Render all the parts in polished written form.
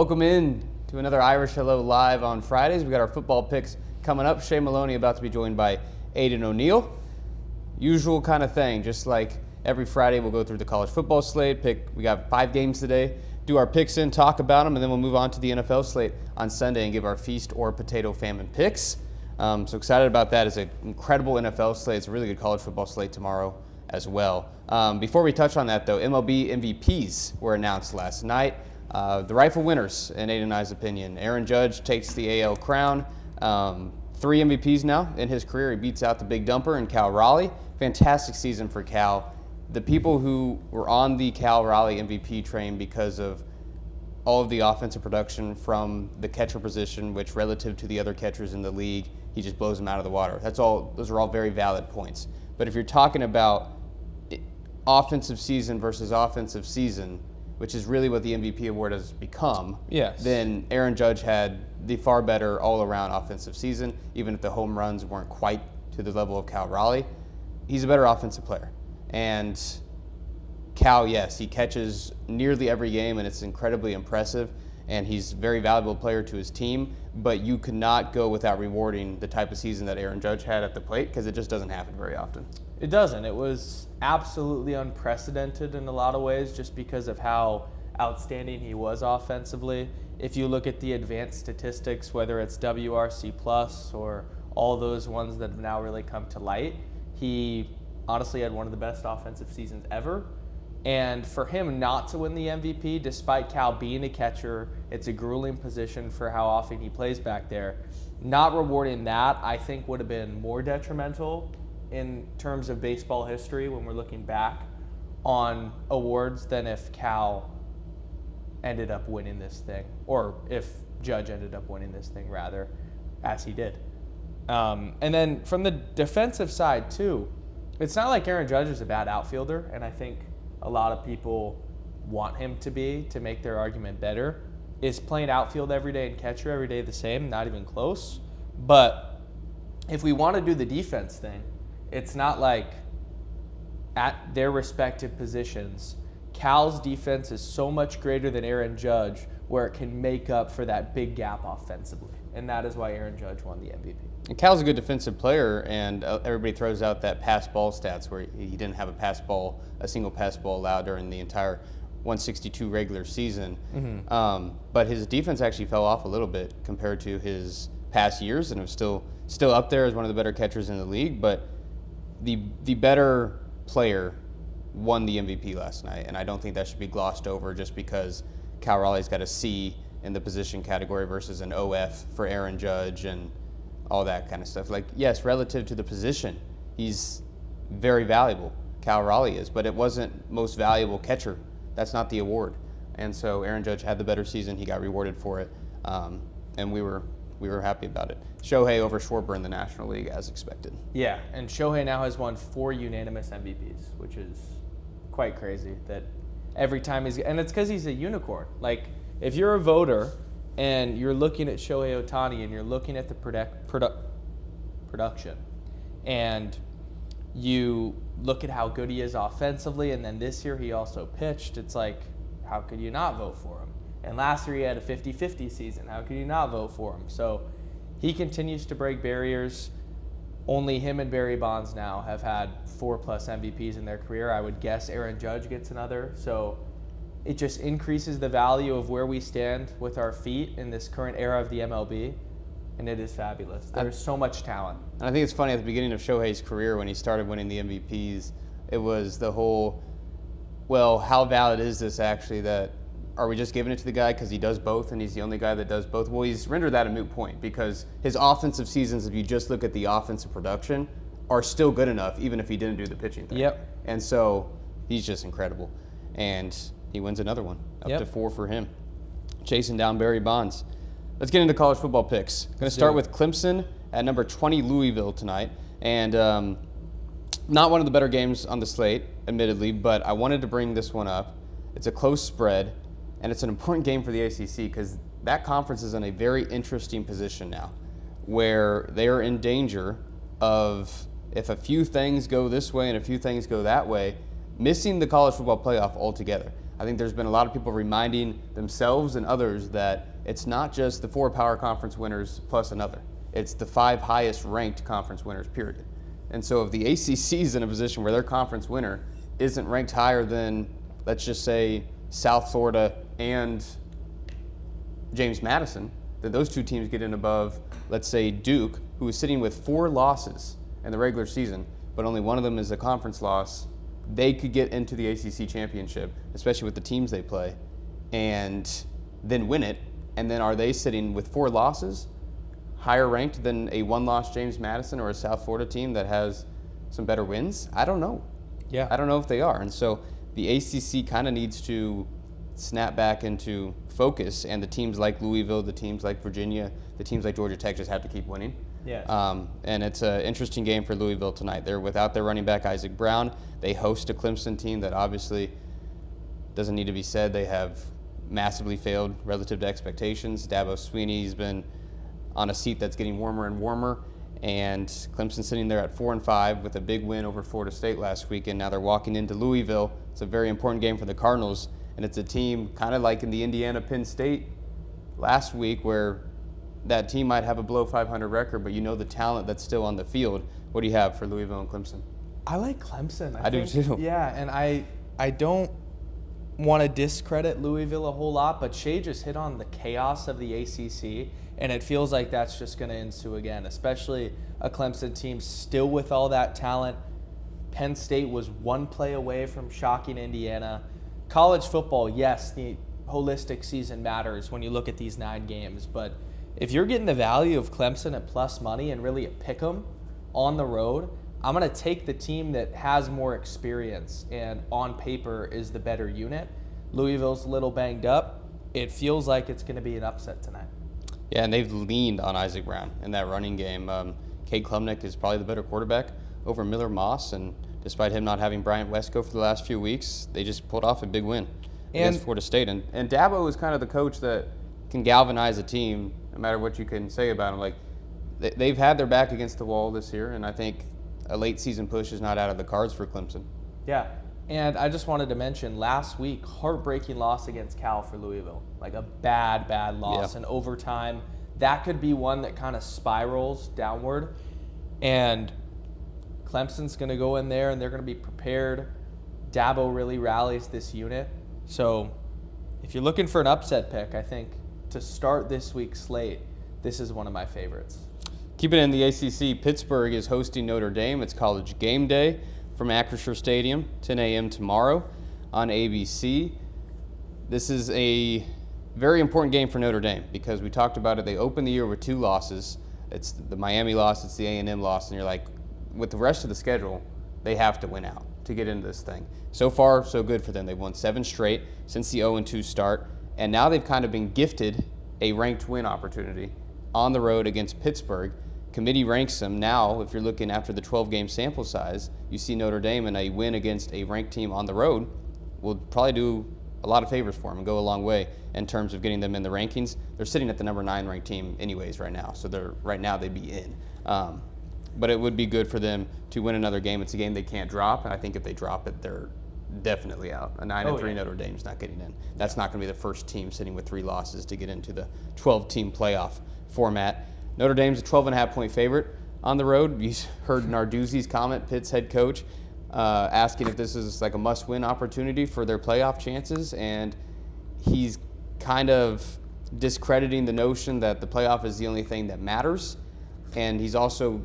Welcome in to another Irish Hello Live on Fridays. We got our football picks coming up. Shea Maloney about to be joined by Aiden O'Neill. Usual kind of thing, just like every Friday we'll go through the college football slate, we got 5 games today, do our picks in, talk about them, and then we'll move on to the NFL slate on Sunday and give our feast or potato famine picks. So excited about that. It's an incredible NFL slate. It's a really good college football slate tomorrow as well. Before we touch on that though, MLB MVPs were announced last night. The rightful winners, in Aiden and I's opinion. Aaron Judge takes the AL crown. 3 MVPs now in his career. He beats out the big dumper and Cal Raleigh. Fantastic season for Cal. The people who were on the Cal Raleigh MVP train because of all of the offensive production from the catcher position, which relative to the other catchers in the league, he just blows them out of the water. Those are all very valid points. But if you're talking about offensive season versus offensive season, which is really what the MVP award has become, yes, then Aaron Judge had the far better all-around offensive season, even if the home runs weren't quite to the level of Cal Raleigh. He's a better offensive player. And Cal, yes, he catches nearly every game, and it's incredibly impressive, and he's a very valuable player to his team, but you could not go without rewarding the type of season that Aaron Judge had at the plate, because it just doesn't happen very often. It doesn't. It was absolutely unprecedented in a lot of ways just because of how outstanding he was offensively. If you look at the advanced statistics, whether it's WRC plus or all those ones that have now really come to light, he honestly had one of the best offensive seasons ever. And for him not to win the MVP, despite Cal being a catcher, it's a grueling position for how often he plays back there. Not rewarding that, I think, would have been more detrimental in terms of baseball history when we're looking back on awards than if Cal ended up winning this thing, or if Judge ended up winning this thing, rather, as he did. And then from the defensive side, too, it's not like Aaron Judge is a bad outfielder, and I think a lot of people want him to be to make their argument better. Is playing outfield every day and catcher every day the same? Not even close. But if we want to do the defense thing, it's not like at their respective positions, Cal's defense is so much greater than Aaron Judge where it can make up for that big gap offensively. And that is why Aaron Judge won the MVP. And Cal's a good defensive player, and everybody throws out that pass ball stats where he didn't have a single pass ball allowed during the entire 162 regular season. Mm-hmm. But his defense actually fell off a little bit compared to his past years, and it was still up there as one of the better catchers in the league. But the better player won the MVP last night, and I don't think that should be glossed over just because Cal Raleigh's got a C in the position category versus an OF for Aaron Judge and all that kind of stuff. Like, yes, relative to the position, he's very valuable. Cal Raleigh is, but it wasn't most valuable catcher. That's not the award. And so Aaron Judge had the better season. He got rewarded for it, and we were happy about it. Shohei over Schwarber in the National League as expected. Yeah, and Shohei now has won 4 unanimous MVPs, which is quite crazy that every time and it's because he's a unicorn. Like, if you're a voter and you're looking at Shohei Ohtani and you're looking at the production and you look at how good he is offensively, and then this year he also pitched, it's like, how could you not vote for him? And last year he had a 50-50 season. How could you not vote for him? So he continues to break barriers. Only him and Barry Bonds now have had 4+ MVPs in their career. I would guess Aaron Judge gets another. So it just increases the value of where we stand with our feet in this current era of the MLB, and it is fabulous. There's so much talent. And I think it's funny, at the beginning of Shohei's career when he started winning the MVPs, it was the whole, well, how valid is this actually, that are we just giving it to the guy because he does both and he's the only guy that does both? Well, he's rendered that a moot point because his offensive seasons, if you just look at the offensive production, are still good enough even if he didn't do the pitching thing. Yep. And so he's just incredible. And he wins another one, up to 4 for him. Chasing down Barry Bonds. Let's get into college football picks. Going to start with Clemson at number 20, Louisville tonight. And not one of the better games on the slate, admittedly, but I wanted to bring this one up. It's a close spread, and it's an important game for the ACC because that conference is in a very interesting position now where they are in danger of, if a few things go this way and a few things go that way, missing the college football playoff altogether. I think there's been a lot of people reminding themselves and others that it's not just the 4 power conference winners plus another. It's the 5 highest ranked conference winners, period. And so if the ACC is in a position where their conference winner isn't ranked higher than, let's just say, South Florida and James Madison, then those 2 teams get in above, let's say, Duke, who is sitting with 4 losses in the regular season, but only one of them is a conference loss. They could get into the ACC championship, especially with the teams they play, and then win it. And then are they sitting with 4 losses, higher ranked than a 1-loss James Madison or a South Florida team that has some better wins? I don't know. Yeah. I don't know if they are. And so the ACC kind of needs to snap back into focus, and the teams like Louisville, the teams like Virginia, the teams like Georgia Tech just have to keep winning. Yeah. And it's an interesting game for Louisville tonight. They're without their running back, Isaac Brown. They host a Clemson team that obviously doesn't need to be said. They have massively failed relative to expectations. Dabo Swinney's been on a seat that's getting warmer and warmer, and Clemson sitting there at 4-5 with a big win over Florida State last week, and now they're walking into Louisville. It's a very important game for the Cardinals, and it's a team kind of like in the Indiana-Penn State last week where that team might have a below 500 record, but you know the talent that's still on the field. What do you have for Louisville and Clemson? I like Clemson. I do too. Yeah, and I don't want to discredit Louisville a whole lot, but Shea just hit on the chaos of the ACC, and it feels like that's just going to ensue again, especially a Clemson team still with all that talent. Penn State was 1 play away from shocking Indiana. College football, yes, the holistic season matters when you look at these 9 games, but if you're getting the value of Clemson at plus money and really a pick 'em on the road, I'm going to take the team that has more experience and on paper is the better unit. Louisville's a little banged up. It feels like it's going to be an upset tonight. Yeah, and they've leaned on Isaac Brown in that running game. Cade Klubnik is probably the better quarterback over Miller Moss, and despite him not having Bryant Westco for the last few weeks, they just pulled off a big win against Florida State. And Dabo is kind of the coach that can galvanize a team no matter what you can say about him. Like, they've had their back against the wall this year, and I think a late season push is not out of the cards for Clemson. Yeah, and I just wanted to mention last week, heartbreaking loss against Cal for Louisville. Like a bad loss in overtime. That could be one that kind of spirals downward. And Clemson's going to go in there and they're going to be prepared. Dabo really rallies this unit. So if you're looking for an upset pick, I think to start this week's slate, this is one of my favorites. Keeping it in the ACC, Pittsburgh is hosting Notre Dame. It's College Game Day from Acrisure Stadium, 10 a.m. tomorrow on ABC. This is a very important game for Notre Dame because we talked about it. They opened the year with 2 losses. It's the Miami loss, it's the A&M loss, and you're like, with the rest of the schedule, they have to win out to get into this thing. So far, so good for them. They've won 7 straight since the 0-2 start, and now they've kind of been gifted a ranked win opportunity on the road against Pittsburgh. Committee ranks them now. If you're looking after the 12-game sample size, you see Notre Dame in a win against a ranked team on the road will probably do a lot of favors for them and go a long way in terms of getting them in the rankings. They're sitting at the number 9 ranked team anyways right now, so they'd be in. But it would be good for them to win another game. It's a game they can't drop, and I think if they drop it, they're definitely out. A 9-3 Notre Dame's not getting in. That's not going to be the first team sitting with 3 losses to get into the 12-team playoff format. Notre Dame's a 12.5-point favorite on the road. You heard Narduzzi's comment, Pitt's head coach, asking if this is like a must-win opportunity for their playoff chances, and he's kind of discrediting the notion that the playoff is the only thing that matters, and he's also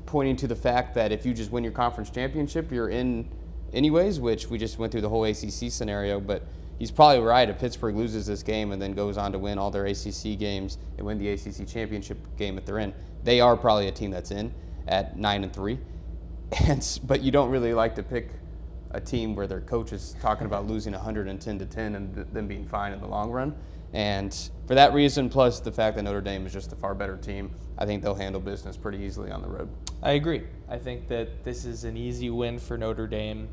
pointing to the fact that if you just win your conference championship, you're in anyways, which we just went through the whole ACC scenario, but he's probably right. If Pittsburgh loses this game and then goes on to win all their ACC games and win the ACC championship game that they're in, they are probably a team that's in at 9-3. But you don't really like to pick a team where their coach is talking about losing 110-10 and them being fine in the long run. And for that reason, plus the fact that Notre Dame is just a far better team, I think they'll handle business pretty easily on the road. I agree. I think that this is an easy win for Notre Dame.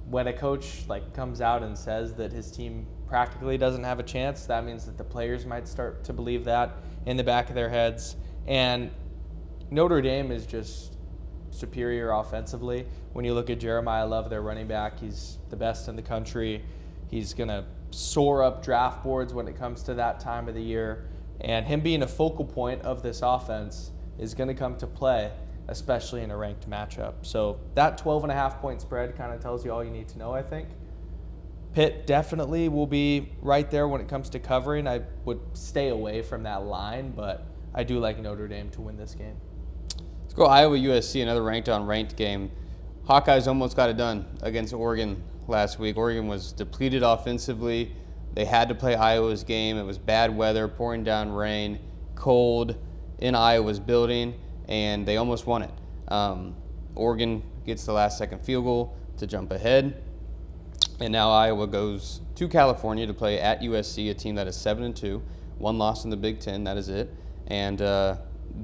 When a coach comes out and says that his team practically doesn't have a chance, that means that the players might start to believe that in the back of their heads. And Notre Dame is just superior offensively. When you look at Jeremiah Love, their running back, he's the best in the country. He's going to soar up draft boards when it comes to that time of the year. And him being a focal point of this offense is going to come to play, especially in a ranked matchup. So that 12.5-point spread kind of tells you all you need to know, I think. Pitt definitely will be right there when it comes to covering. I would stay away from that line, but I do like Notre Dame to win this game. Let's go Iowa USC, another ranked game. Hawkeyes almost got it done against Oregon last week. Oregon was depleted offensively. They had to play Iowa's game. It was bad weather, pouring down rain, cold in Iowa's building, and they almost won it. Oregon gets the last-second field goal to jump ahead. And now Iowa goes to California to play at USC, a team that is 7-2, one loss in the Big Ten, that is it. And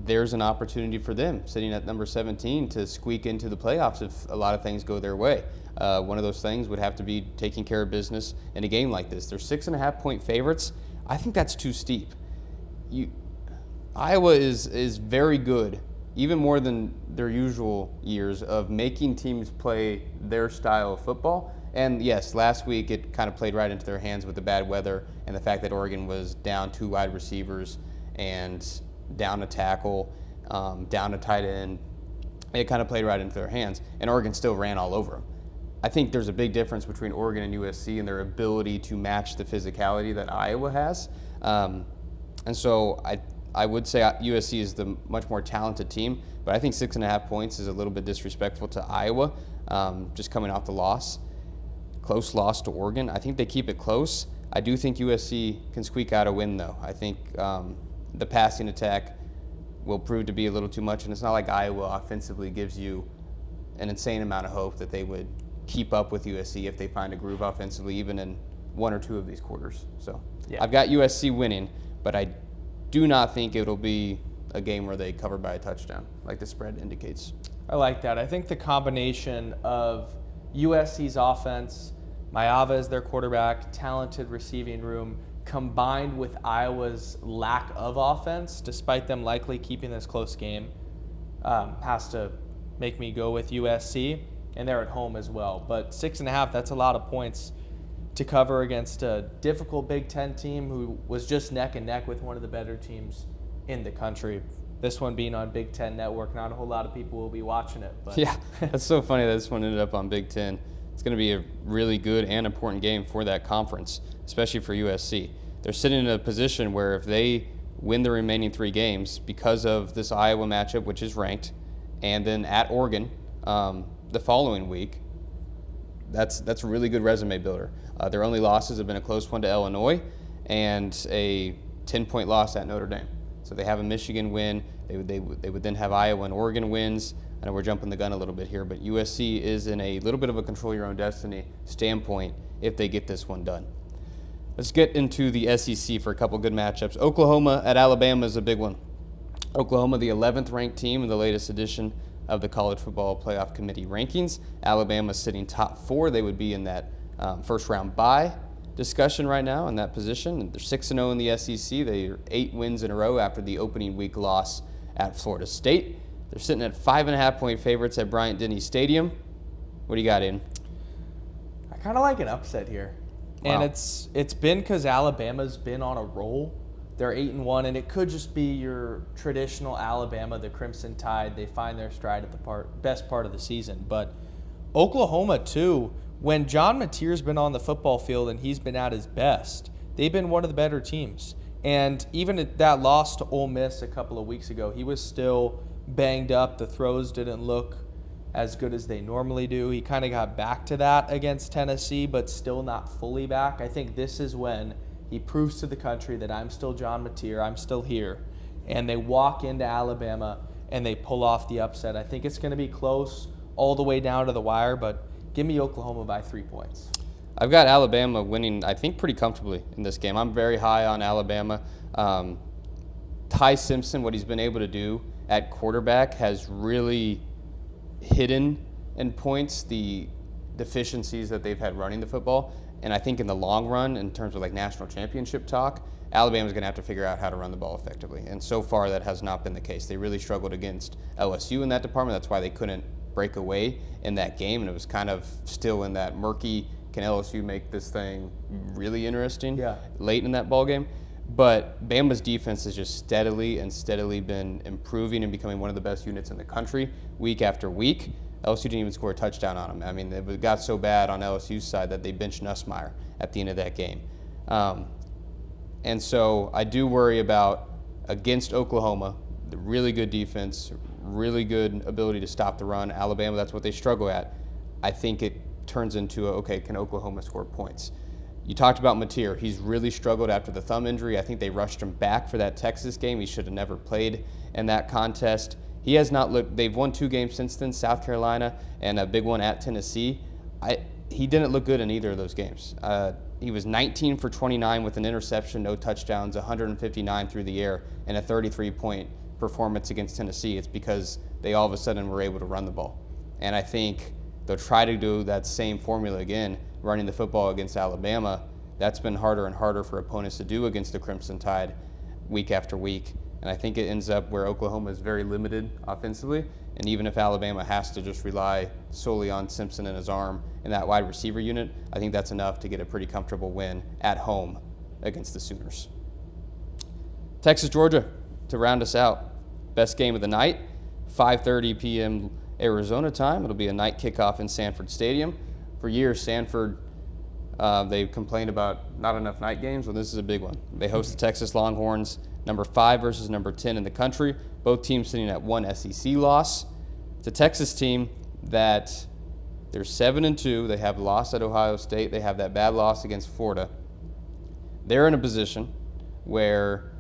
there's an opportunity for them, sitting at number 17, to squeak into the playoffs if a lot of things go their way. One of those things would have to be taking care of business in a game like this. They're 6.5-point favorites. I think that's too steep. Iowa is very good, even more than their usual years, of making teams play their style of football. And yes, last week it kind of played right into their hands with the bad weather and the fact that Oregon was down 2 wide receivers and down a tackle, down a tight end. It kind of played right into their hands, and Oregon still ran all over them. I think there's a big difference between Oregon and USC and their ability to match the physicality that Iowa has. And so I would say USC is the much more talented team, but I think 6.5 points is a little bit disrespectful to Iowa, just coming off the loss. Close loss to Oregon. I think they keep it close. I do think USC can squeak out a win, though. I think the passing attack will prove to be a little too much, and it's not like Iowa offensively gives you an insane amount of hope that they would keep up with USC if they find a groove offensively, even in 1 or 2 of these quarters. So yeah. I've got USC winning, but I do not think it'll be a game where they cover by a touchdown, like the spread indicates. I like that. I think the combination of USC's offense, Maeva is their quarterback, talented receiving room, combined with Iowa's lack of offense, despite them likely keeping this close game, has to make me go with USC, and they're at home as well. But 6.5, that's a lot of points to cover against a difficult Big Ten team who was just neck and neck with one of the better teams in the country. This one being on Big Ten Network, not a whole lot of people will be watching it. But yeah, that's so funny that this one ended up on Big Ten. It's going to be a really good and important game for that conference, especially for USC. They're sitting in a position where if they win the remaining 3 games because of this Iowa matchup, which is ranked, and then at Oregon the following week, that's a really good resume builder. Their only losses have been a close one to Illinois and a 10-point loss at Notre Dame. So they have a Michigan win. They would then have Iowa and Oregon wins. I know we're jumping the gun a little bit here, but USC is in a little bit of a control your own destiny standpoint if they get this one done. Let's get into the SEC for a couple good matchups. Oklahoma at Alabama is a big one. Oklahoma, the 11th ranked team in the latest edition of the College Football Playoff Committee rankings. Alabama sitting top 4. They would be in that first round bye discussion right now in that position. They're 6-0 in the SEC. They are 8 wins in a row after the opening week loss at Florida State. They're sitting at 5.5-point favorites at Bryant-Denny Stadium. What do you got, in? I kind of like an upset here. Wow. And it's been because Alabama's been on a roll. They're 8-1, and it could just be your traditional Alabama, the Crimson Tide. They find their stride at the best part of the season. But Oklahoma, too, when John Mateer's been on the football field and he's been at his best, they've been one of the better teams. And even at that loss to Ole Miss a couple of weeks ago, he was still banged up. The throws didn't look as good as they normally do. He kind of got back to that against Tennessee, but still not fully back. I think this is when he proves to the country that I'm still John Mateer, I'm still here. And they walk into Alabama and they pull off the upset. I think it's going to be close all the way down to the wire, but give me Oklahoma by 3 points. I've got Alabama winning, I think, pretty comfortably in this game. I'm very high on Alabama. Ty Simpson, what he's been able to do at quarterback has really hidden in points the deficiencies that they've had running the football. And I think in the long run, in terms of like national championship talk, Alabama's going to have to figure out how to run the ball effectively. And so far, that has not been the case. They really struggled against LSU in that department. That's why they couldn't break away in that game. And it was kind of still in that murky can LSU make this thing really interesting Yeah. late in that ball game? But Bama's defense has just steadily been improving and becoming one of the best units in the country week after week. LSU didn't even score a touchdown on them. I mean, it got so bad on LSU's side that they benched Nussmeier at the end of that game. And so I do worry about, against Oklahoma, the really good defense, really good ability to stop the run. Alabama, that's what they struggle at. I think it turns into, okay, can Oklahoma score points? You talked about Mateer. He's really struggled after the thumb injury. I think they rushed him back for that Texas game. He should have never played in that contest. He has not looked – they've won 2 games since then, South Carolina and a big one at Tennessee. He didn't look good in either of those games. He was 19 for 29 with an interception, no touchdowns, 159 through the air, and a 33-point performance against Tennessee. It's because they all of a sudden were able to run the ball. And I think they'll try to do that same formula again, running the football against Alabama. That's been harder and harder for opponents to do against the Crimson Tide week after week. And I think it ends up where Oklahoma is very limited offensively. And even if Alabama has to just rely solely on Simpson and his arm in that wide receiver unit, I think that's enough to get a pretty comfortable win at home against the Sooners. Texas, Georgia, to round us out. Best game of the night, 5:30 p.m. Arizona time. It'll be a night kickoff in Sanford Stadium. For years, Sanford, they've complained about not enough night games. Well, this is a big one. They host the Texas Longhorns, number 5 versus number 10 in the country. Both teams sitting at 1 SEC loss. It's a Texas team that they're 7-2. They have lost at Ohio State. They have that bad loss against Florida. They're in a position where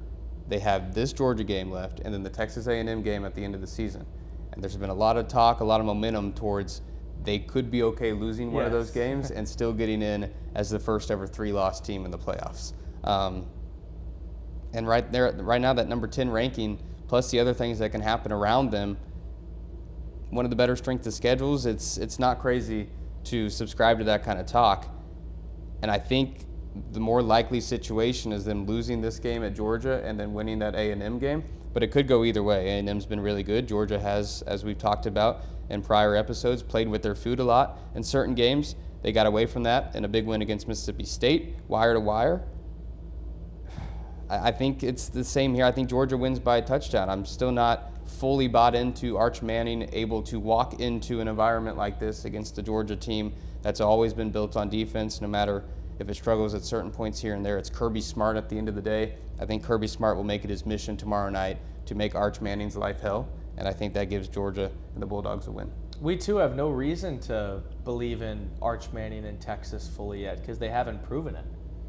they have this Georgia game left and then the Texas A&M game at the end of the season. And there's been a lot of talk, a lot of momentum towards they could be okay losing one of those games and still getting in as the first ever 3-loss team in the playoffs. And right now, that number 10 ranking, plus the other things that can happen around them, one of the better strength of schedules, it's not crazy to subscribe to that kind of talk. And I think the more likely situation is them losing this game at Georgia and then winning that A&M game. But it could go either way. A&M's been really good. Georgia has, as we've talked about in prior episodes, played with their food a lot in certain games. They got away from that in a big win against Mississippi State, wire to wire. I think it's the same here. I think Georgia wins by a touchdown. I'm still not fully bought into Arch Manning able to walk into an environment like this against the Georgia team that's always been built on defense, no matter if it struggles at certain points here and there. It's Kirby Smart at the end of the day. I think Kirby Smart will make it his mission tomorrow night to make Arch Manning's life hell, and I think that gives Georgia and the Bulldogs a win. We, too, have no reason to believe in Arch Manning in Texas fully yet because they haven't proven it.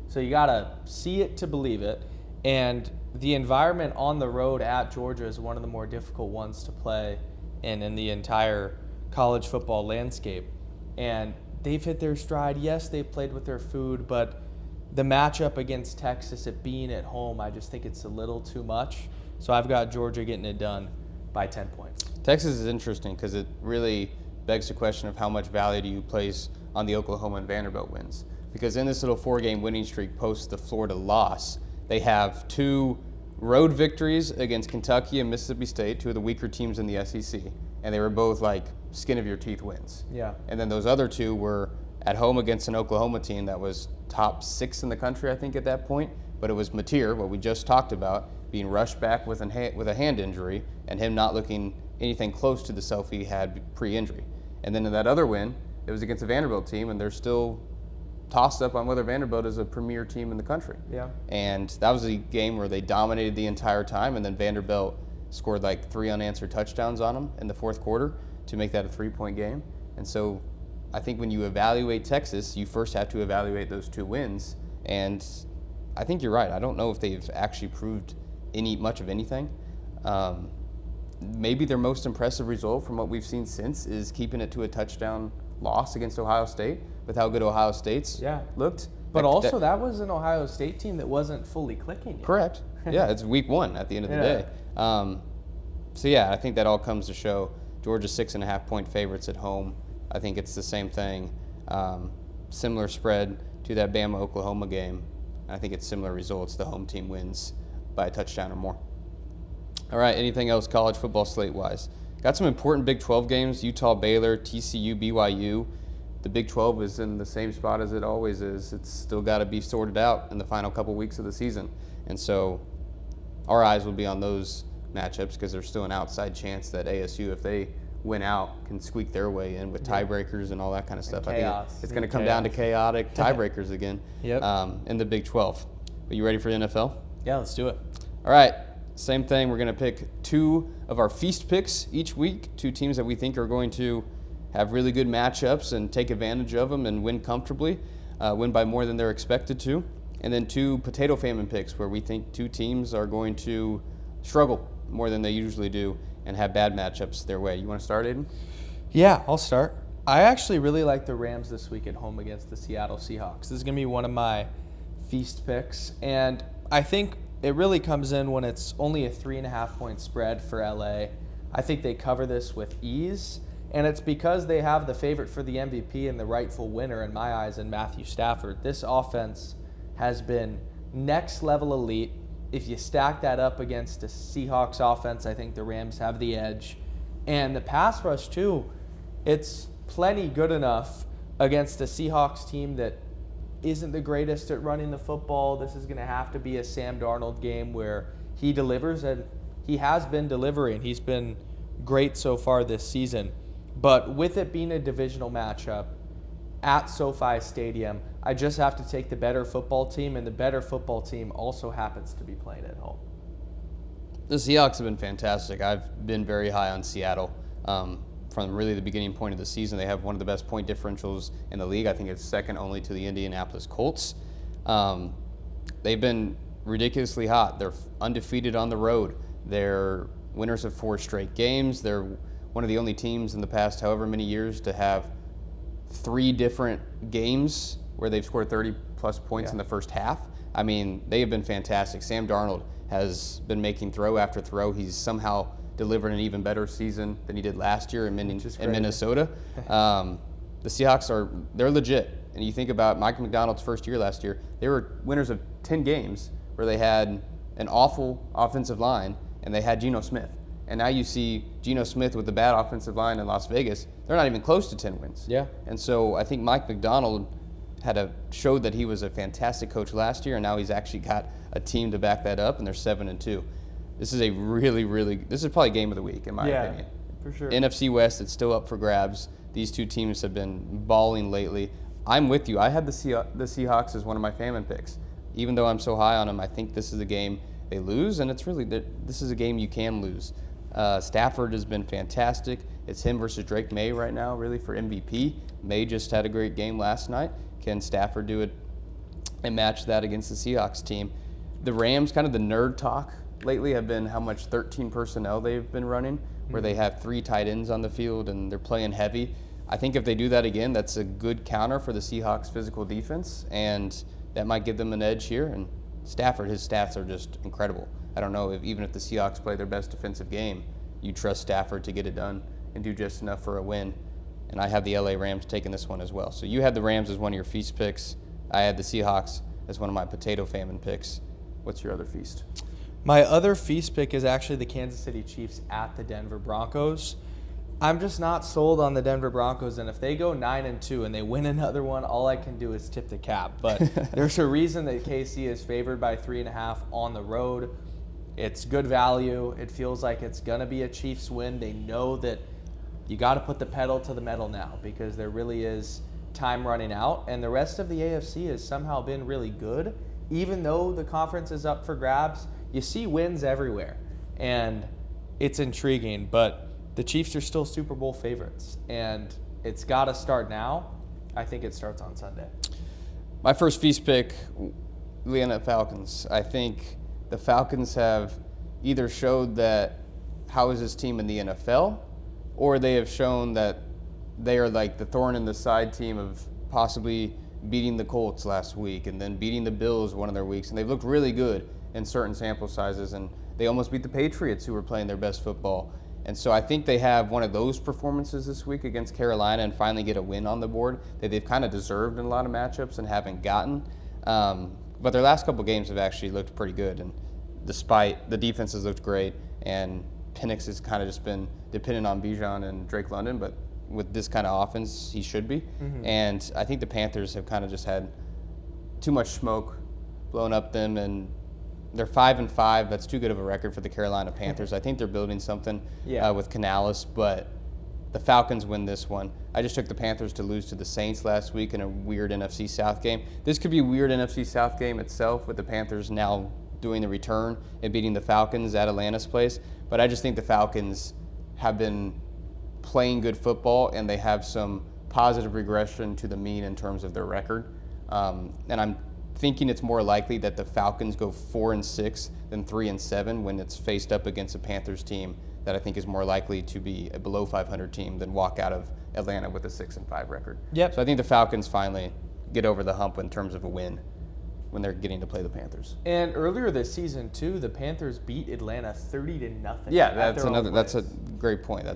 So you got to see it to believe it. And the environment on the road at Georgia is one of the more difficult ones to play in the entire college football landscape. And they've hit their stride. Yes, they've played with their food, but the matchup against Texas, it being at home, I just think it's a little too much. So I've got Georgia getting it done by 10 points. Texas is interesting because it really begs the question of how much value do you place on the Oklahoma and Vanderbilt wins. Because in this little 4-game winning streak post the Florida loss, they have 2 road victories against Kentucky and Mississippi State, 2 of the weaker teams in the SEC, and they were both like skin-of-your-teeth wins. Yeah. And then those other 2 were at home against an Oklahoma team that was top 6 in the country, I think, at that point, but it was Mateer, what we just talked about, being rushed back with a hand injury and him not looking anything close to the self he had pre-injury. And then in that other win, it was against a Vanderbilt team, and they're still tossed up on whether Vanderbilt is a premier team in the country. Yeah. And that was a game where they dominated the entire time, and then Vanderbilt scored like 3 unanswered touchdowns on them in the fourth quarter to make that a 3-point game. And so I think when you evaluate Texas, you first have to evaluate those 2 wins. And I think you're right. I don't know if they've actually proved much of anything. Maybe their most impressive result from what we've seen since is keeping it to a touchdown loss against Ohio State with how good Ohio State's looked. But also that was an Ohio State team that wasn't fully clicking yet. Correct. Yeah, it's week 1 at the end of the day. So yeah, I think that all comes to show Georgia's 6.5-point favorites at home. I think it's the same thing. Similar spread to that Bama-Oklahoma game. I think it's similar results. The home team wins by a touchdown or more. All right, anything else college football slate-wise? Got some important Big 12 games, Utah, Baylor, TCU, BYU. the Big 12 is in the same spot as it always is. It's still got to be sorted out in the final couple weeks of the season. And so our eyes will be on those matchups because there's still an outside chance that ASU, if they win out, can squeak their way in with tiebreakers and all that kind of stuff. I think it's going to come down to chaotic tiebreakers again in the Big 12. Are you ready for the NFL? Yeah, let's do it. All right. Same thing. We're going to pick 2 of our feast picks each week, 2 teams that we think are going to have really good matchups and take advantage of them and win comfortably, win by more than they're expected to. And then 2 potato famine picks where we think 2 teams are going to struggle more than they usually do and have bad matchups their way. You want to start, Aiden? Yeah, I'll start. I actually really like the Rams this week at home against the Seattle Seahawks. This is going to be one of my feast picks. And I think it really comes in when it's only a 3.5-point spread for LA. I think they cover this with ease. And it's because they have the favorite for the MVP and the rightful winner, in my eyes, in Matthew Stafford. This offense has been next level elite. If you stack that up against the Seahawks offense, I think the Rams have the edge. And the pass rush, too, it's plenty good enough against a Seahawks team that isn't the greatest at running the football. This is going to have to be a Sam Darnold game where he delivers, and he has been delivering. He's been great so far this season. But with it being a divisional matchup at SoFi Stadium, I just have to take the better football team, and the better football team also happens to be playing at home. The Seahawks have been fantastic. I've been very high on Seattle from really the beginning point of the season. They have one of the best point differentials in the league. I think it's second only to the Indianapolis Colts. They've been ridiculously hot. They're undefeated on the road. They're winners of 4 straight games. They're one of the only teams in the past however many years to have 3 different games where they've scored 30-plus points in the first half. I mean, they have been fantastic. Sam Darnold has been making throw after throw. He's somehow delivered an even better season than he did last year in Minnesota. The Seahawks they're legit. And you think about Mike McDonald's first year last year, they were winners of 10 games where they had an awful offensive line and they had Geno Smith. And now you see Geno Smith with the bad offensive line in Las Vegas. They're not even close to 10 wins. Yeah. And so I think Mike McDonald showed that he was a fantastic coach last year, and now he's actually got a team to back that up, and they're 7-2. This is this is probably game of the week in my opinion. For sure. NFC West, it's still up for grabs. These 2 teams have been balling lately. I'm with you. I had the Seahawks as one of my famine picks. Even though I'm so high on them, I think this is a game they lose, and this is a game you can lose. Stafford has been fantastic. It's him versus Drake May right now, really, for MVP. May just had a great game last night. Can Stafford do it and match that against the Seahawks team? The Rams, kind of the nerd talk lately, have been how much 13 personnel they've been running, where they have 3 tight ends on the field and they're playing heavy. I think if they do that again, that's a good counter for the Seahawks' physical defense, and that might give them an edge here. And Stafford, his stats are just incredible. I don't know, even if the Seahawks play their best defensive game, you trust Stafford to get it done and do just enough for a win. And I have the LA Rams taking this one as well. So you had the Rams as one of your feast picks. I had the Seahawks as one of my potato famine picks. What's your other feast? My other feast pick is actually the Kansas City Chiefs at the Denver Broncos. I'm just not sold on the Denver Broncos, and if they go 9-2 and they win another one, all I can do is tip the cap. But there's a reason that KC is favored by 3.5 on the road. It's good value. It feels like it's going to be a Chiefs win. They know that you got to put the pedal to the metal now because there really is time running out. And the rest of the AFC has somehow been really good. Even though the conference is up for grabs, you see wins everywhere. And it's intriguing. But the Chiefs are still Super Bowl favorites. And it's got to start now. I think it starts on Sunday. My first feast pick, the Atlanta Falcons. I think the Falcons have either showed that how is this team in the NFL, or they have shown that they are like the thorn in the side team of possibly beating the Colts last week and then beating the Bills one of their weeks. And they've looked really good in certain sample sizes, and they almost beat the Patriots, who were playing their best football. And so I think they have one of those performances this week against Carolina and finally get a win on the board that they've kind of deserved in a lot of matchups and haven't gotten. But their last couple games have actually looked pretty good, and despite the defense has looked great, and Penix has kind of just been dependent on Bijan and Drake London, but with this kind of offense, he should be. And I think the Panthers have kind of just had too much smoke blown up them, and they're 5-5. That's too good of a record for the Carolina Panthers. I think they're building something with Canales, but the Falcons win this one. I just took the Panthers to lose to the Saints last week in a weird NFC South game. This could be a weird NFC South game itself, with the Panthers now doing the return and beating the Falcons at Atlanta's place. But I just think the Falcons have been playing good football, and they have some positive regression to the mean in terms of their record. And I'm thinking it's more likely that the Falcons go 4-6 than 3-7 when it's faced up against a Panthers team that I think is more likely to be a below 500 team than walk out of Atlanta with a 6-5 record. Yep. So I think the Falcons finally get over the hump in terms of a win when they're getting to play the Panthers. And earlier this season too, the Panthers beat Atlanta 30-0. Yeah, that's a great point.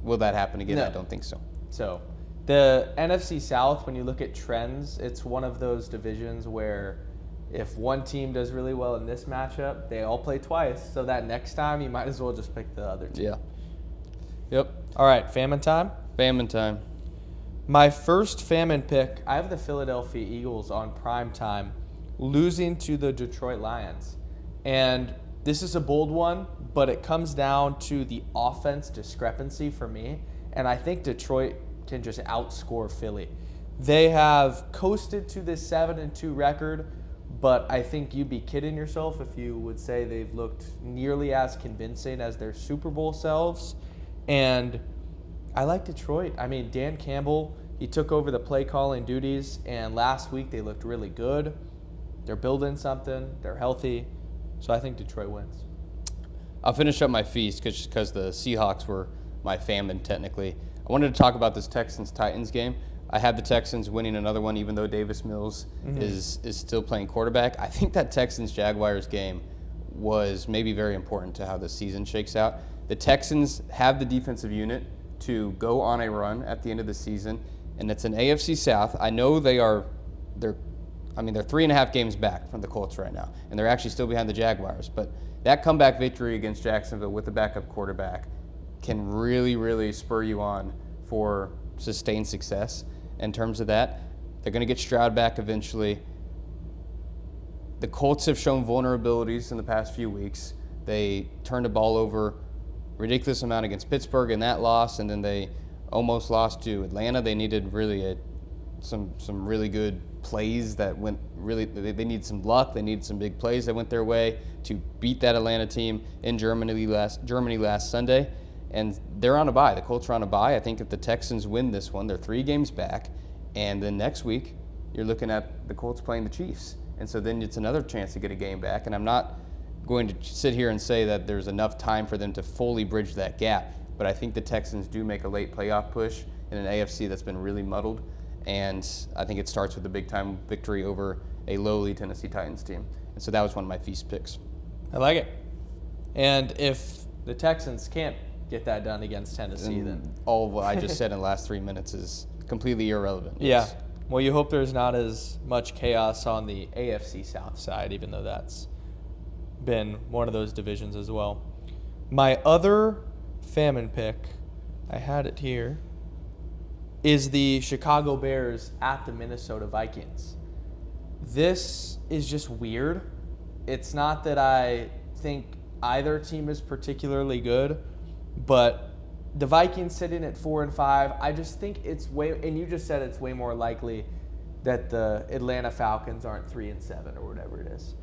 Will that happen again? No. I don't think so. So the NFC South, when you look at trends, it's one of those divisions where if one team does really well in this matchup, they all play twice. So that next time, you might as well just pick the other team. Yeah. Yep. All right, Famine time? Famine time. My first Famine pick, I have the Philadelphia Eagles on prime time, losing to the Detroit Lions. And this is a bold one, but it comes down to the offense discrepancy for me. And I think Detroit can just outscore Philly. They have coasted to this 7-2 record, but I think you'd be kidding yourself if you would say they've looked nearly as convincing as their Super Bowl selves. And I like Detroit. I mean, Dan Campbell, he took over the play calling duties, and last week they looked really good. They're building something. They're healthy. So I think Detroit wins. I'll finish up my feast because the Seahawks were my famine technically. I wanted to talk about this Texans-Titans game. I had the Texans winning another one, even though Davis Mills is still playing quarterback. I think that Texans-Jaguars game was maybe very important to how the season shakes out. The Texans have the defensive unit to go on a run at the end of the season, and it's an AFC South. I know they're 3.5 games back from the Colts right now, and they're actually still behind the Jaguars. But that comeback victory against Jacksonville with a backup quarterback can really, really spur you on for sustained success. In terms of that, they're going to get Stroud back eventually. The Colts have shown vulnerabilities in the past few weeks. They turned the ball over ridiculous amount against Pittsburgh in that loss, and then they almost lost to Atlanta. They needed really some really good plays that went really. They need some luck. They need some big plays that went their way to beat that Atlanta team in Germany last Sunday. And they're on a bye. The Colts are on a bye. I think if the Texans win this one, they're 3 games back. And then next week, you're looking at the Colts playing the Chiefs. And so then it's another chance to get a game back. And I'm not going to sit here and say that there's enough time for them to fully bridge that gap. But I think the Texans do make a late playoff push in an AFC that's been really muddled. And I think it starts with a big-time victory over a lowly Tennessee Titans team. And so that was one of my feast picks. I like it. And if the Texans can't get that done against Tennessee, then all of what I just said in the last 3 minutes is completely irrelevant. Yeah. Well, you hope there's not as much chaos on the AFC South side, even though that's been one of those divisions as well. My other famine pick, I had it here, is the Chicago Bears at the Minnesota Vikings. This is just weird. It's not that I think either team is particularly good, but the Vikings sitting at 4-5, I just think it's way, and you just said it's way more likely that the Atlanta Falcons aren't 3-7 or whatever it is.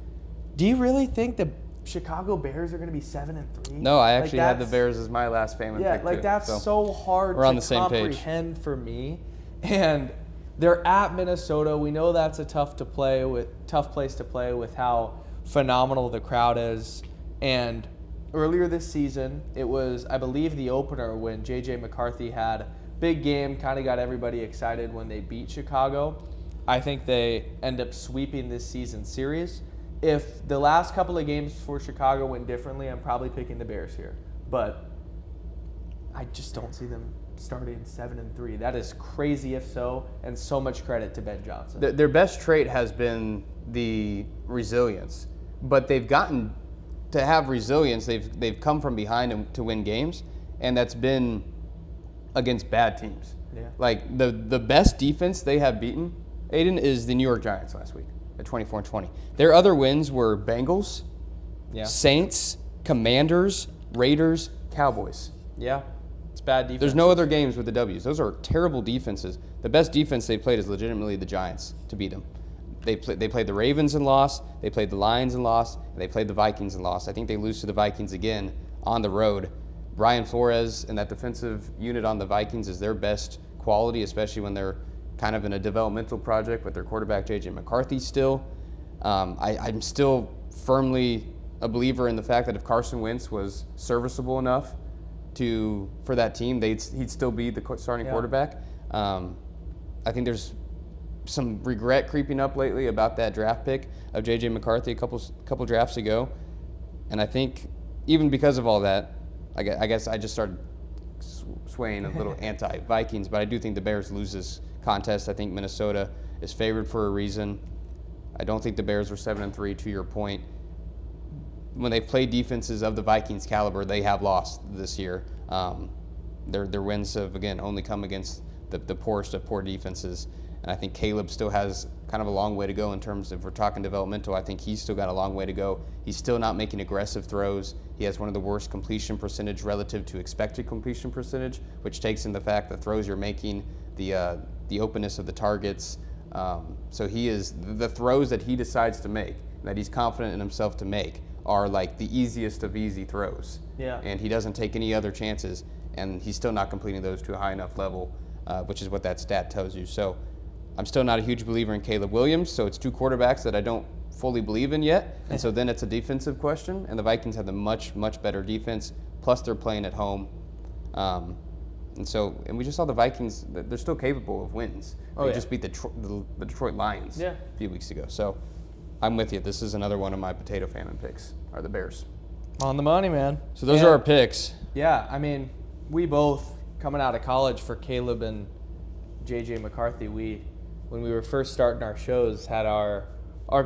Do you really think the Chicago Bears are going to be 7-3? No, I actually had the Bears as my last famine pick too. That's so hard to comprehend for me. And they're at Minnesota. We know that's a tough place to play with how phenomenal the crowd is. And earlier this season, it was, I believe, the opener when J.J. McCarthy had a big game, kind of got everybody excited when they beat Chicago. I think they end up sweeping this season's series. If the last couple of games for Chicago went differently, I'm probably picking the Bears here. But I just don't see them starting 7-3. That is crazy if so, and so much credit to Ben Johnson. Their best trait has been the resilience, but they've gotten to have resilience. They've come from behind to win games, and that's been against bad teams. Yeah. Like the best defense they have beaten, Aiden, is the New York Giants last week at 24-20. Their other wins were Bengals, Saints, Commanders, Raiders, Cowboys. Yeah. It's bad defense. There's no other games with the W's. Those are terrible defenses. The best defense they played is legitimately the Giants to beat them. They played the Ravens and lost. They played the Lions and lost. And they played the Vikings and lost. I think they lose to the Vikings again on the road. Brian Flores and that defensive unit on the Vikings is their best quality, especially when they're kind of in a developmental project with their quarterback, J.J. McCarthy still. I'm still firmly a believer in the fact that if Carson Wentz was serviceable enough for that team, he'd still be the starting quarterback. I think there's some regret creeping up lately about that draft pick of J.J. McCarthy a couple drafts ago. And I think even because of all that, I guess I just started swaying a little anti-Vikings, but I do think the Bears lose this contest. I think Minnesota is favored for a reason. I don't think the Bears are 7-3, to your point. When they've played defenses of the Vikings caliber, they have lost this year. Their wins have, again, only come against the poorest of poor defenses. And I think Caleb still has kind of a long way to go in terms of, if we're talking developmental, I think he's still got a long way to go. He's still not making aggressive throws. He has one of the worst completion percentage relative to expected completion percentage, which takes in the fact the throws you're making, the openness of the targets. So the throws that he decides to make, that he's confident in himself to make, are like the easiest of easy throws. Yeah. And he doesn't take any other chances, and he's still not completing those to a high enough level, which is what that stat tells you. So I'm still not a huge believer in Caleb Williams, so it's two quarterbacks that I don't fully believe in yet. And so then it's a defensive question, and the Vikings have the much, much better defense, plus they're playing at home. And we just saw the Vikings, they're still capable of wins. They just beat the Detroit Lions a few weeks ago. So I'm with you. This is another one of my potato famine picks, are the Bears. On the money, man. So those are our picks. Yeah, I mean, we both, coming out of college for Caleb and J.J. McCarthy, when we were first starting our shows, had our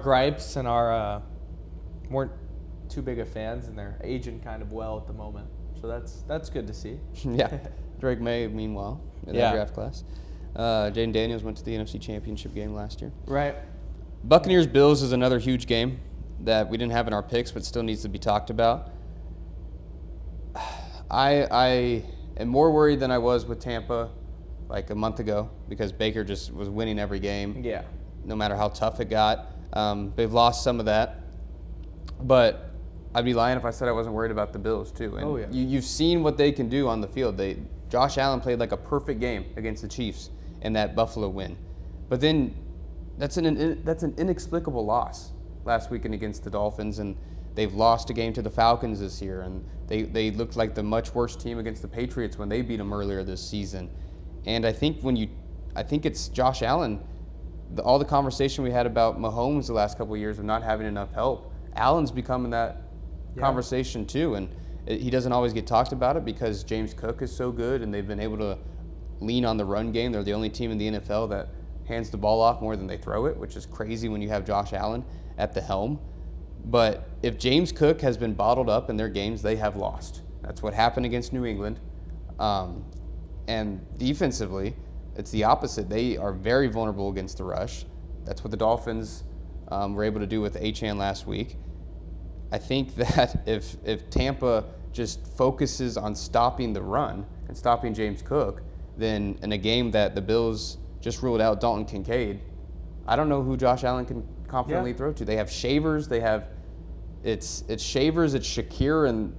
gripes and our weren't too big of fans, and they're aging kind of well at the moment. So that's good to see. Yeah. Drake May, meanwhile, in that draft class. Jaden Daniels went to the NFC Championship game last year. Right. Buccaneers-Bills is another huge game that we didn't have in our picks but still needs to be talked about. I am more worried than I was with Tampa like a month ago because Baker just was winning every game. Yeah. No matter how tough it got. They've lost some of that. But I'd be lying if I said I wasn't worried about the Bills too. And you've seen what they can do on the field. Josh Allen played like a perfect game against the Chiefs in that Buffalo win. But then that's an inexplicable loss last weekend against the Dolphins, and they've lost a game to the Falcons this year, and they looked like the much worse team against the Patriots when they beat them earlier this season. And I think it's Josh Allen. All the conversation we had about Mahomes the last couple of years of not having enough help, Allen's becoming that conversation too, and he doesn't always get talked about it because James Cook is so good, and they've been able to lean on the run game. They're the only team in the NFL that hands the ball off more than they throw it, which is crazy when you have Josh Allen at the helm. But if James Cook has been bottled up in their games, they have lost. That's what happened against New England. And defensively, it's the opposite. They are very vulnerable against the rush. That's what the Dolphins were able to do with Achane last week. I think that if Tampa just focuses on stopping the run and stopping James Cook, then in a game that the Bills just ruled out Dalton Kincaid, I don't know who Josh Allen can confidently throw to. They have Shavers. It's Shavers, it's Shakir and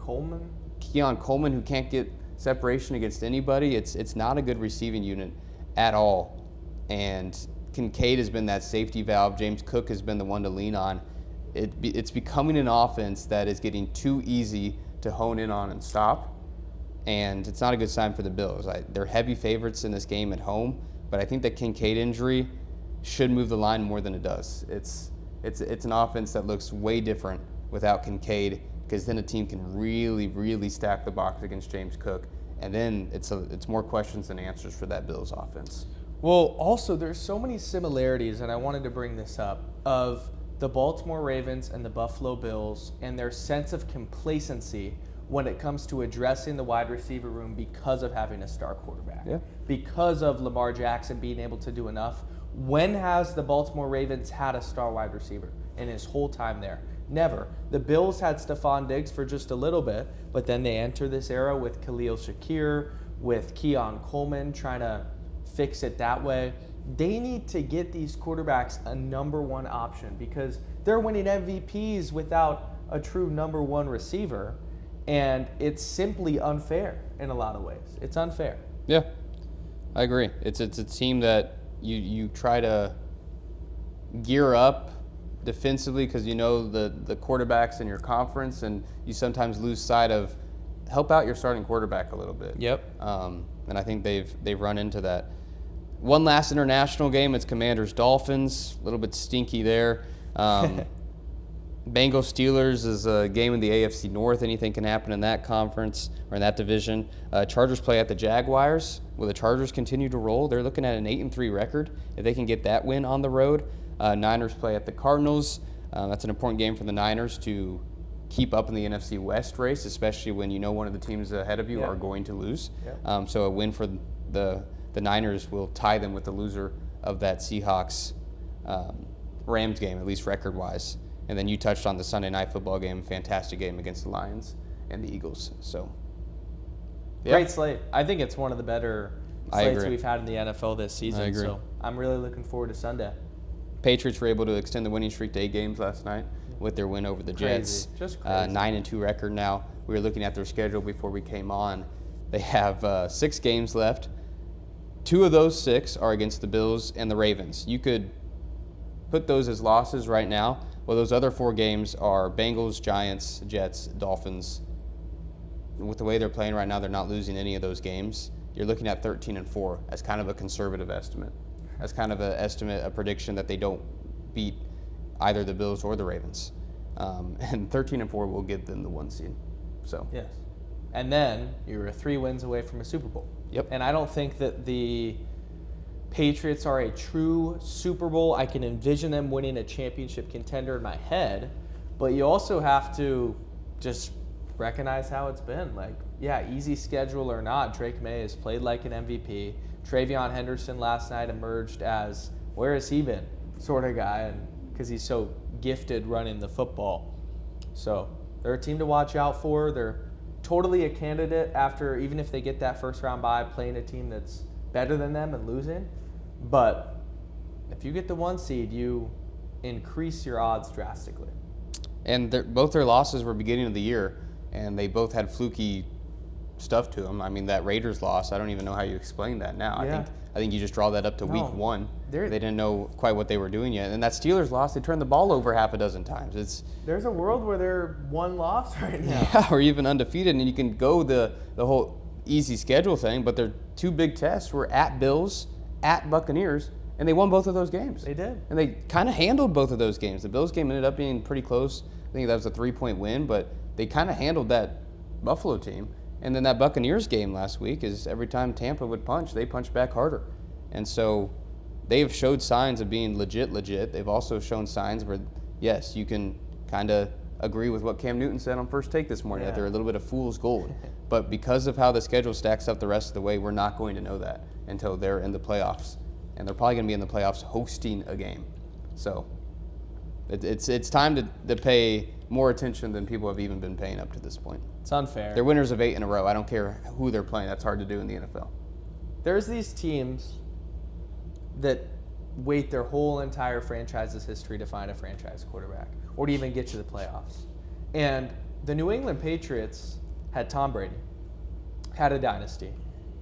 Keon Coleman, who can't get separation against anybody. It's not a good receiving unit at all. And Kincaid has been that safety valve. James Cook has been the one to lean on. It's becoming an offense that is getting too easy to hone in on and stop. And it's not a good sign for the Bills. They're heavy favorites in this game at home, but I think that Kincaid injury should move the line more than it does. It's an offense that looks way different without Kincaid, because then a team can really, really stack the box against James Cook, and then it's more questions than answers for that Bills offense. Well, also there's so many similarities, and I wanted to bring this up, of the Baltimore Ravens and the Buffalo Bills and their sense of complacency when it comes to addressing the wide receiver room because of having a star quarterback. Yeah. Because of Lamar Jackson being able to do enough. When has the Baltimore Ravens had a star wide receiver in his whole time there? Never. The Bills had Stephon Diggs for just a little bit, but then they enter this era with Khalil Shakir, with Keon Coleman trying to fix it that way. They need to get these quarterbacks a number one option because they're winning MVPs without a true number one receiver, and it's simply unfair in a lot of ways. It's unfair. Yeah, I agree. It's a team that you try to gear up defensively because you know the quarterbacks in your conference, and you sometimes lose sight of help out your starting quarterback a little bit. Yep. And I think they've run into that. One last international game, it's Commanders-Dolphins. A little bit stinky there. Bengals-Steelers is a game in the AFC North. Anything can happen in that conference or in that division. Chargers play at the Jaguars. Will the Chargers continue to roll? They're looking at an 8-3 record. If they can get that win on the road. Niners play at the Cardinals. That's an important game for the Niners to keep up in the NFC West race, especially when you know one of the teams ahead of you are going to lose. Yeah. So a win for the Niners will tie them with the loser of that Seahawks Rams game, at least record-wise. And then you touched on the Sunday Night Football game, fantastic game against the Lions and the Eagles. So, yeah. Great slate. I think it's one of the better slates we've had in the NFL this season. I agree. So I'm really looking forward to Sunday. Patriots were able to extend the winning streak to 8 games last night with their win over the Jets. Just crazy. 9-2 record now. We were looking at their schedule before we came on. They have 6 games left. 2 of those 6 are against the Bills and the Ravens. You could put those as losses right now. Well, those other 4 games are Bengals, Giants, Jets, Dolphins. With the way they're playing right now, they're not losing any of those games. You're looking at 13-4 as kind of a conservative estimate. As kind of an estimate, a prediction that they don't beat either the Bills or the Ravens. And 13-4 will give them the 1 seed. So yes. And then you're 3 wins away from a Super Bowl. Yep. And I don't think that the Patriots are a true Super Bowl. I can envision them winning a championship contender in my head, but you also have to just recognize how it's been. Like, yeah, easy schedule or not, Drake May has played like an MVP. Travion Henderson last night emerged as, where has he been, sort of guy, and because he's so gifted running the football. So they're a team to watch out for. They're totally a candidate after, even if they get that first round bye, playing a team that's better than them and losing. But if you get the 1 seed, you increase your odds drastically. And both their losses were beginning of the year, and they both had fluky stuff to them. I mean, that Raiders loss, I don't even know how you explain that now. Yeah. I think you just draw that up to week 1. They didn't know quite what they were doing yet. And that Steelers loss, they turned the ball over half a dozen times. There's a world where they're 1 loss right now. Yeah, or even undefeated, and you can go the whole easy schedule thing, but their 2 big tests were at Bills, at Buccaneers, and they won both of those games. They did. And they kind of handled both of those games. The Bills game ended up being pretty close. I think that was a 3-point win, but they kind of handled that Buffalo team. And then that Buccaneers game last week is every time Tampa would punch, they punched back harder. And so they have showed signs of being legit. They've also shown signs where, yes, you can kind of agree with what Cam Newton said on First Take this morning, that they're a little bit of fool's gold. But because of how the schedule stacks up the rest of the way, we're not going to know that until they're in the playoffs. And they're probably going to be in the playoffs hosting a game. So it's time to pay more attention than people have even been paying up to this point. It's unfair. They're winners of 8 in a row. I don't care who they're playing. That's hard to do in the NFL. There's these teams that wait their whole entire franchise's history to find a franchise quarterback or to even get to the playoffs. And the New England Patriots had Tom Brady, had a dynasty,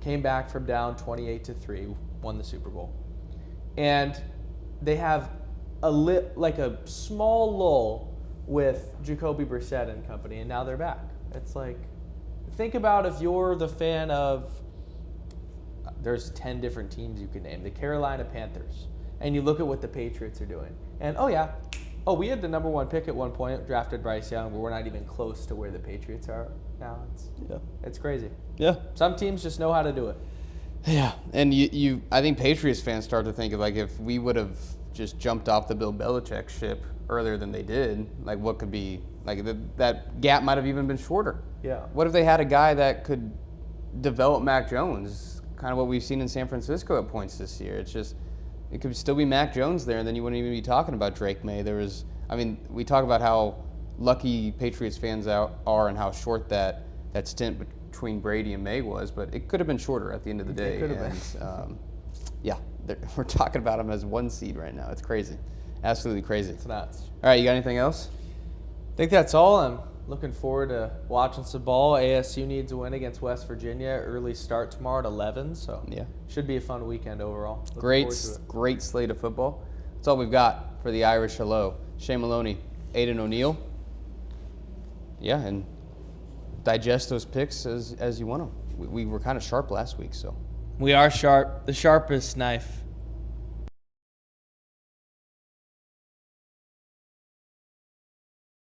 came back from down 28-3, won the Super Bowl. And they have a small lull with Jacoby Brissett and company, and now they're back. It's like, think about if you're the fan of, there's 10 different teams you can name, the Carolina Panthers, and you look at what the Patriots are doing. And, we had the number 1 pick at one point, drafted Bryce Young, but we're not even close to where the Patriots are now. It's crazy. Yeah. Some teams just know how to do it. Yeah, and I think Patriots fans start to think of, like, if we would have just jumped off the Bill Belichick ship earlier than they did, like, what could be Like that gap might have even been shorter. Yeah. What if they had a guy that could develop Mac Jones? Kind of what we've seen in San Francisco at points this year. It's just, it could still be Mac Jones there, and then you wouldn't even be talking about Drake May. We talk about how lucky Patriots fans are and how short that stint between Brady and May was, but it could have been shorter at the end of the day. It could have been. Yeah, we're talking about him as 1 seed right now. It's crazy. Absolutely crazy. It's nuts. All right, you got anything else? I think that's all. I'm looking forward to watching some ball. ASU needs a win against West Virginia. Early start tomorrow at 11, so Yeah. should be a fun weekend overall. Looking Great, forward to it. great slate of football. That's all we've got for the Irish Hello. Shea Maloney, Aiden O'Neill. Yeah, and digest those picks as you want them. We were kind of sharp last week, so. We are sharp. The sharpest knife